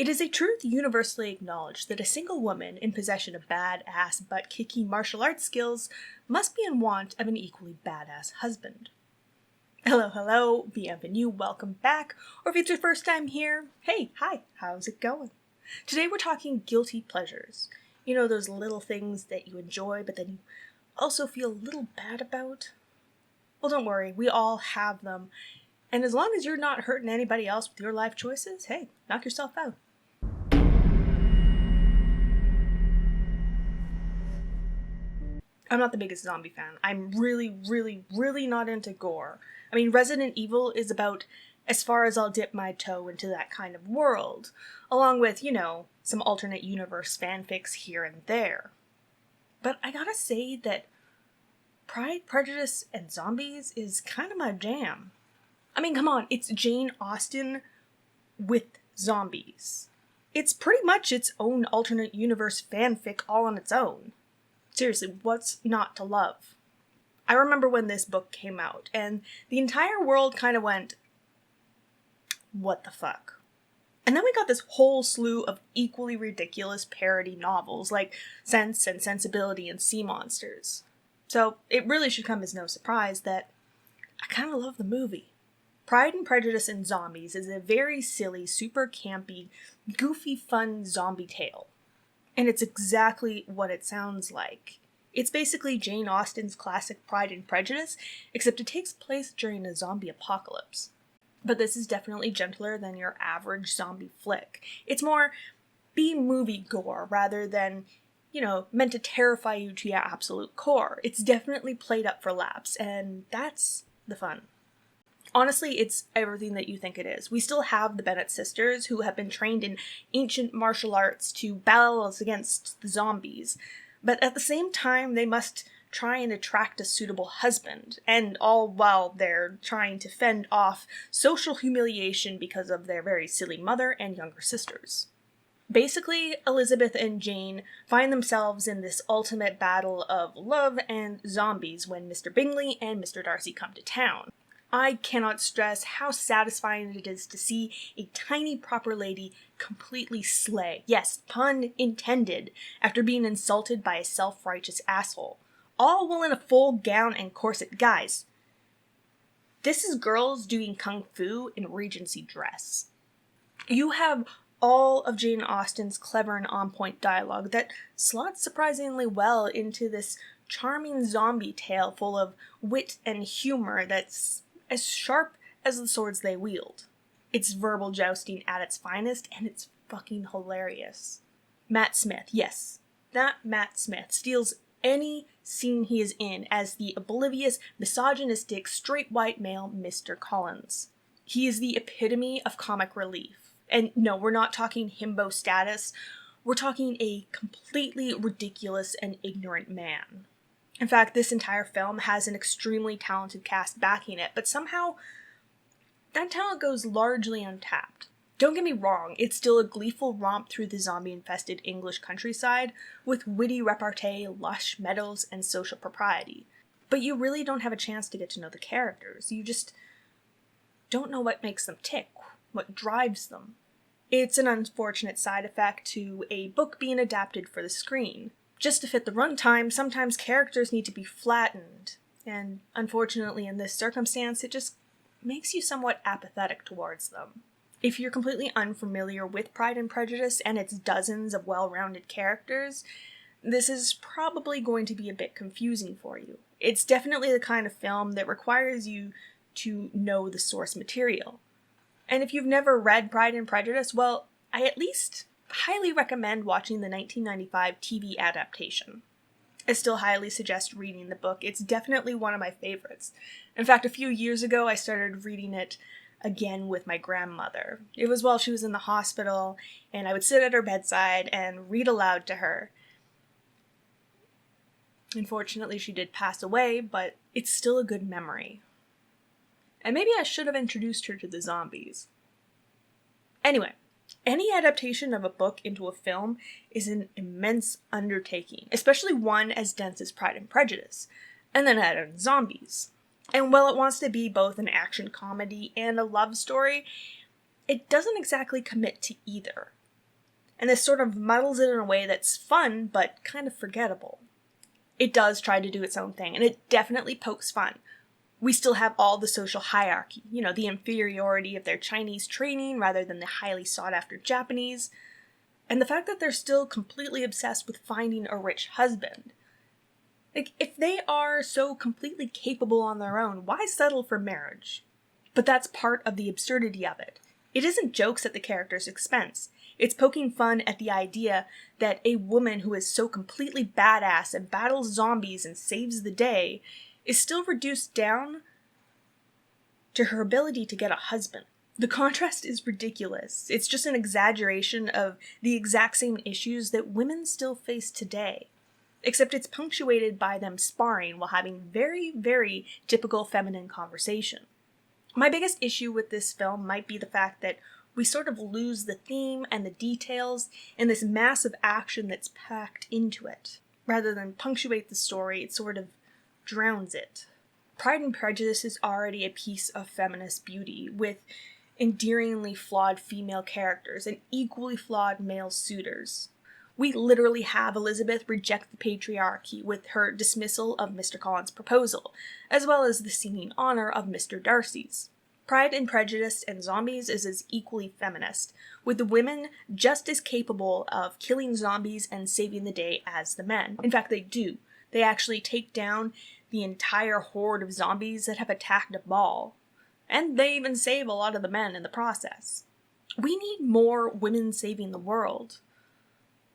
It is a truth universally acknowledged that a single woman in possession of badass butt-kicking martial arts skills must be in want of an equally badass husband. Hello, bienvenue, welcome back, or if it's your first time here, hey, hi, how's it going? Today we're talking guilty pleasures. You know, those little things that you enjoy but then you also feel a little bad about? Well, don't worry, we all have them. And as long as you're not hurting anybody else with your life choices, hey, knock yourself out. I'm not the biggest zombie fan. I'm really not into gore. I mean, Resident Evil is about as far as I'll dip my toe into that kind of world, along with, some alternate universe fanfics here and there. But I gotta say that Pride, Prejudice, and Zombies is kind of my jam. I mean, come on, it's Jane Austen with zombies. It's pretty much its own alternate universe fanfic all on its own. Seriously, what's not to love? I remember when this book came out, and the entire world kind of went, what the fuck? And then we got this whole slew of equally ridiculous parody novels like Sense and Sensibility and Sea Monsters. So it really should come as no surprise that I kind of love the movie. Pride and Prejudice and Zombies is a very silly, super campy, goofy, fun zombie tale. And it's exactly what it sounds like. It's basically Jane Austen's classic Pride and Prejudice, except it takes place during a zombie apocalypse. But this is definitely gentler than your average zombie flick. It's more B-movie gore rather than, meant to terrify you to your absolute core. It's definitely played up for laughs, and that's the fun. Honestly, it's everything that you think it is. We still have the Bennett sisters who have been trained in ancient martial arts to battle against the zombies, but at the same time they must try and attract a suitable husband, and all while they're trying to fend off social humiliation because of their very silly mother and younger sisters. Basically, Elizabeth and Jane find themselves in this ultimate battle of love and zombies when Mr. Bingley and Mr. Darcy come to town. I cannot stress how satisfying it is to see a tiny proper lady completely slay, yes, pun intended, after being insulted by a self-righteous asshole. All while in a full gown and corset. Guys, this is girls doing kung fu in Regency dress. You have all of Jane Austen's clever and on-point dialogue that slots surprisingly well into this charming zombie tale full of wit and humor that's as sharp as the swords they wield. It's verbal jousting at its finest, and it's fucking hilarious. Matt Smith, yes, that Matt Smith steals any scene he is in as the oblivious, misogynistic, straight white male Mr. Collins. He is the epitome of comic relief. And no, we're not talking himbo status, we're talking a completely ridiculous and ignorant man. In fact, this entire film has an extremely talented cast backing it, but somehow that talent goes largely untapped. Don't get me wrong, it's still a gleeful romp through the zombie-infested English countryside with witty repartee, lush meadows, and social propriety. But you really don't have a chance to get to know the characters. You just don't know what makes them tick, what drives them. It's an unfortunate side effect to a book being adapted for the screen. Just to fit the runtime, sometimes characters need to be flattened, and unfortunately in this circumstance, it just makes you somewhat apathetic towards them. If you're completely unfamiliar with Pride and Prejudice and its dozens of well-rounded characters, this is probably going to be a bit confusing for you. It's definitely the kind of film that requires you to know the source material. And if you've never read Pride and Prejudice, well, I at least highly recommend watching the 1995 TV adaptation. I still highly suggest reading the book. It's definitely one of my favorites. In fact, a few years ago, I started reading it again with my grandmother. It was while she was in the hospital, and I would sit at her bedside and read aloud to her. Unfortunately, she did pass away, but it's still a good memory. And maybe I should have introduced her to the zombies. Anyway, any adaptation of a book into a film is an immense undertaking, especially one as dense as Pride and Prejudice, and then add in zombies. And while it wants to be both an action comedy and a love story, it doesn't exactly commit to either. and this sort of muddles it in a way that's fun, but kind of forgettable. It does try to do its own thing, and it definitely pokes fun. We still have all the social hierarchy, the inferiority of their Chinese training rather than the highly sought-after Japanese, and the fact that they're still completely obsessed with finding a rich husband. Like, if they are so completely capable on their own, why settle for marriage? But that's part of the absurdity of it. It isn't jokes at the character's expense. It's poking fun at the idea that a woman who is so completely badass and battles zombies and saves the day is still reduced down to her ability to get a husband. The contrast is ridiculous. It's just an exaggeration of the exact same issues that women still face today. Except it's punctuated by them sparring while having very, very typical feminine conversation. My biggest issue with this film might be the fact that we sort of lose the theme and the details in this massive action that's packed into it. Rather than punctuate the story, it sort of drowns it. Pride and Prejudice is already a piece of feminist beauty, with endearingly flawed female characters and equally flawed male suitors. We literally have Elizabeth reject the patriarchy with her dismissal of Mr. Collins' proposal, as well as the seeming honor of Mr. Darcy's. Pride and Prejudice and Zombies is as equally feminist, with the women just as capable of killing zombies and saving the day as the men. In fact, they do. They actually take down the entire horde of zombies that have attacked a ball. And they even save a lot of the men in the process. We need more women saving the world.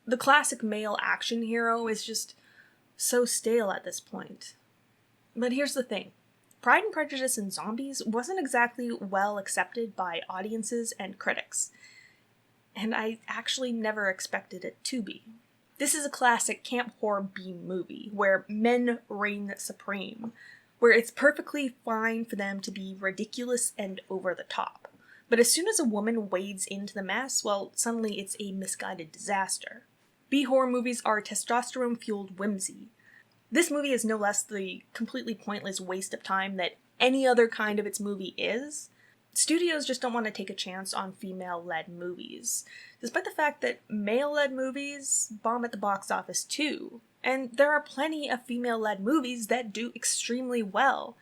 The classic male action hero is just so stale at this point. But here's the thing. Pride and Prejudice and Zombies wasn't exactly well accepted by audiences and critics. And I actually never expected it to be. This is a classic camp horror B movie, where men reign supreme, where it's perfectly fine for them to be ridiculous and over the top. But as soon as a woman wades into the mess, well, suddenly it's a misguided disaster. B-horror movies are testosterone-fueled whimsy. This movie is no less the completely pointless waste of time that any other kind of its movie is. Studios just don't want to take a chance on female-led movies, despite the fact that male-led movies bomb at the box office too. And there are plenty of female-led movies that do extremely well.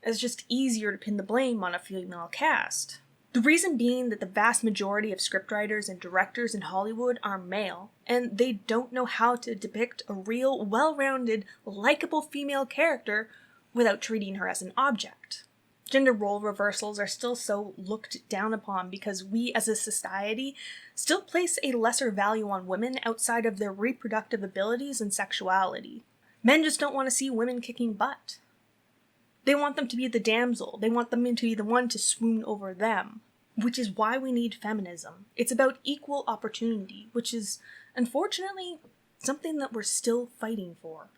It's just easier to pin the blame on a female cast. The reason being that the vast majority of scriptwriters and directors in Hollywood are male, and they don't know how to depict a real, well-rounded, likable female character without treating her as an object. Gender role reversals are still so looked down upon because we as a society still place a lesser value on women outside of their reproductive abilities and sexuality. Men just don't want to see women kicking butt. They want them to be the damsel. They want them to be the one to swoon over them. Which is why we need feminism. It's about equal opportunity, which is, unfortunately, something that we're still fighting for.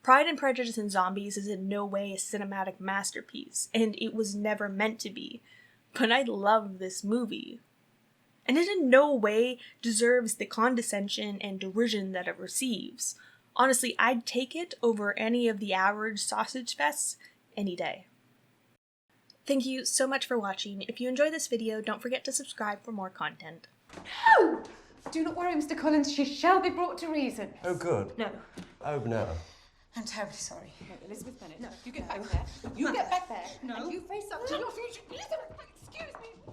Pride and Prejudice and Zombies is in no way a cinematic masterpiece, and it was never meant to be. But I love this movie. And it in no way deserves the condescension and derision that it receives. Honestly, I'd take it over any of the average sausage fests any day. Thank you so much for watching. If you enjoyed this video, don't forget to subscribe for more content. No! Do not worry, Mr. Collins. She shall be brought to reason. Oh, good. No. Oh, no. I'm terribly sorry. No, Elizabeth Bennet. No. You get back there. You get back there. No. And you face up to your future. Elizabeth, excuse me.